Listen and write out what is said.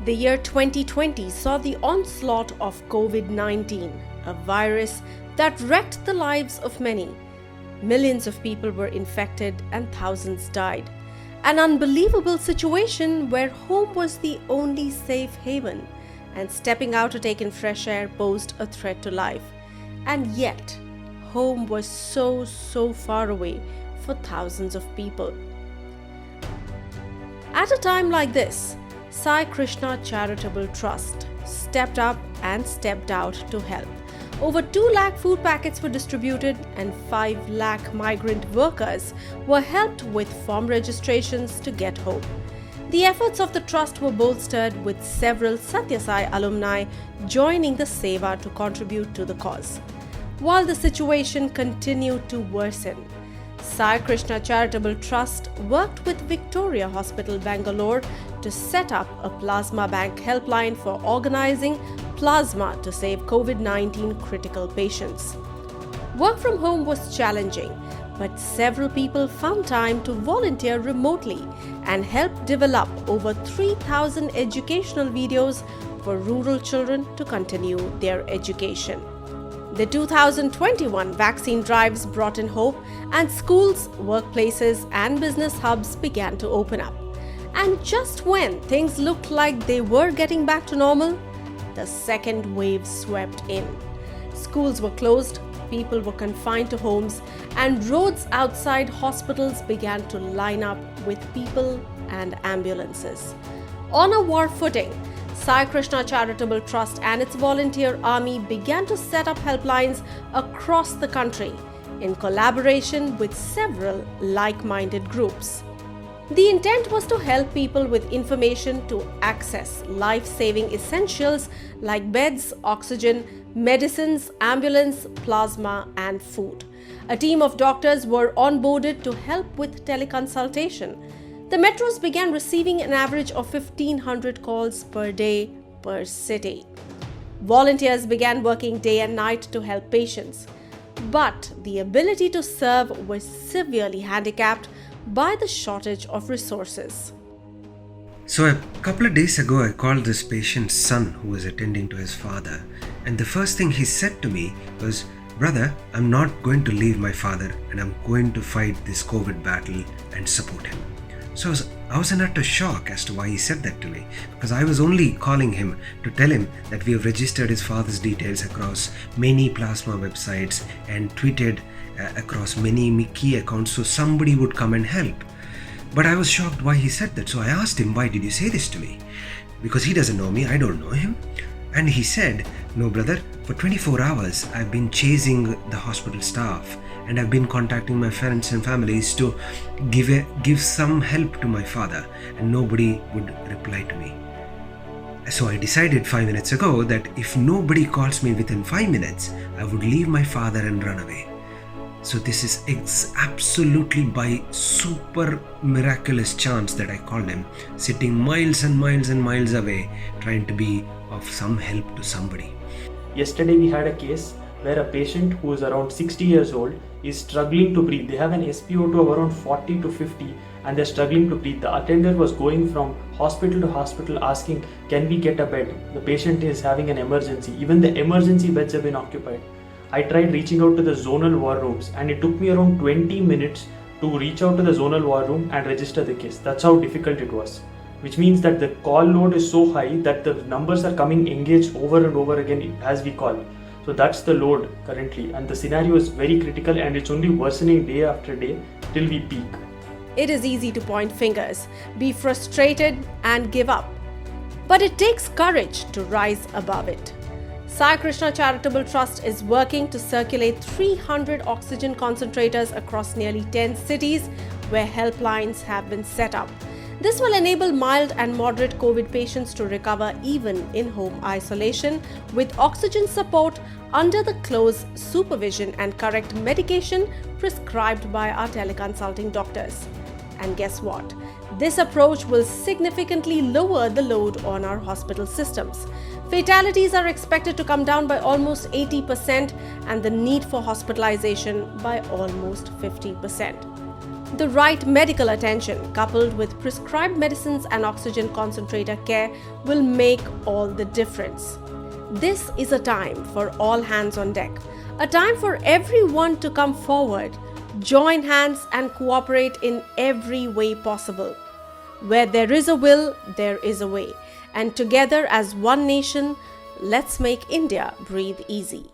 The year 2020 saw the onslaught of COVID-19, a virus that wrecked the lives of many. Millions of people were infected and thousands died. An unbelievable situation where home was the only safe haven, and stepping out to take in fresh air posed a threat to life. And yet, home was so far away for thousands of people. At a time like this, Sai Krishna Charitable Trust stepped up and stepped out to help. Over 2 lakh food packets were distributed and 5 lakh migrant workers were helped with form registrations to get home. The efforts of the trust were bolstered with several Satya Sai alumni joining the Seva to contribute to the cause. While the situation continued to worsen, Sai Krishna Charitable Trust worked with Victoria Hospital, Bangalore to set up a plasma bank helpline for organizing plasma to save COVID-19 critical patients. Work from home was challenging, but several people found time to volunteer remotely and help develop over 3,000 educational videos for rural children to continue their education. The 2021 vaccine drives brought in hope, and schools, workplaces, and business hubs began to open up. And just when things looked like they were getting back to normal, the second wave swept in. Schools were closed, people were confined to homes, and roads outside hospitals began to line up with people and ambulances. On a war footing, Sai Krishna Charitable Trust and its volunteer army began to set up helplines across the country in collaboration with several like-minded groups. The intent was to help people with information to access life-saving essentials like beds, oxygen, medicines, ambulance, plasma, and food. A team of doctors were onboarded to help with teleconsultation. The metros began receiving an average of 1,500 calls per day per city. Volunteers began working day and night to help patients, but the ability to serve was severely handicapped by the shortage of resources. So a couple of days ago, I called this patient's son who was attending to his father, and the first thing he said to me was, "Brother, I'm not going to leave my father and I'm going to fight this COVID battle and support him." So I was in utter shock as to why he said that to me, because I was only calling him to tell him that we have registered his father's details across many plasma websites and tweeted across many key accounts so somebody would come and help. But I was shocked why he said that. So I asked him, "Why did you say this to me?" Because he doesn't know me, I don't know him. And he said, "No, brother, for 24 hours I've been chasing the hospital staff and I've been contacting my friends and families to give some help to my father, and nobody would reply to me. So I decided 5 minutes ago that if nobody calls me within 5 minutes, I would leave my father and run away." So this is absolutely by super miraculous chance that I called him, sitting miles and miles and miles away, trying to be of some help to somebody. Yesterday we had a case where a patient who is around 60 years old is struggling to breathe. They have an SpO2 of around 40 to 50 and they're struggling to breathe. The attendant was going from hospital to hospital asking, "Can we get a bed? The patient is having an emergency." Even the emergency beds have been occupied. I tried reaching out to the zonal war rooms and it took me around 20 minutes to reach out to the zonal war room and register the case. That's how difficult it was. Which means that the call load is so high that the numbers are coming engaged over and over again as we call. So that's the load currently, and the scenario is very critical and it's only worsening day after day till we peak. It is easy to point fingers, be frustrated, and give up. But it takes courage to rise above it. Sai Krishna Charitable Trust is working to circulate 300 oxygen concentrators across nearly 10 cities where helplines have been set up. This will enable mild and moderate COVID patients to recover even in home isolation with oxygen support under the close supervision and correct medication prescribed by our teleconsulting doctors. And guess what? This approach will significantly lower the load on our hospital systems. Fatalities are expected to come down by almost 80% and the need for hospitalization by almost 50%. The right medical attention, coupled with prescribed medicines and oxygen concentrator care, will make all the difference. This is a time for all hands on deck, a time for everyone to come forward, join hands, and cooperate in every way possible. Where there is a will, there is a way. And together as one nation, let's make India breathe easy.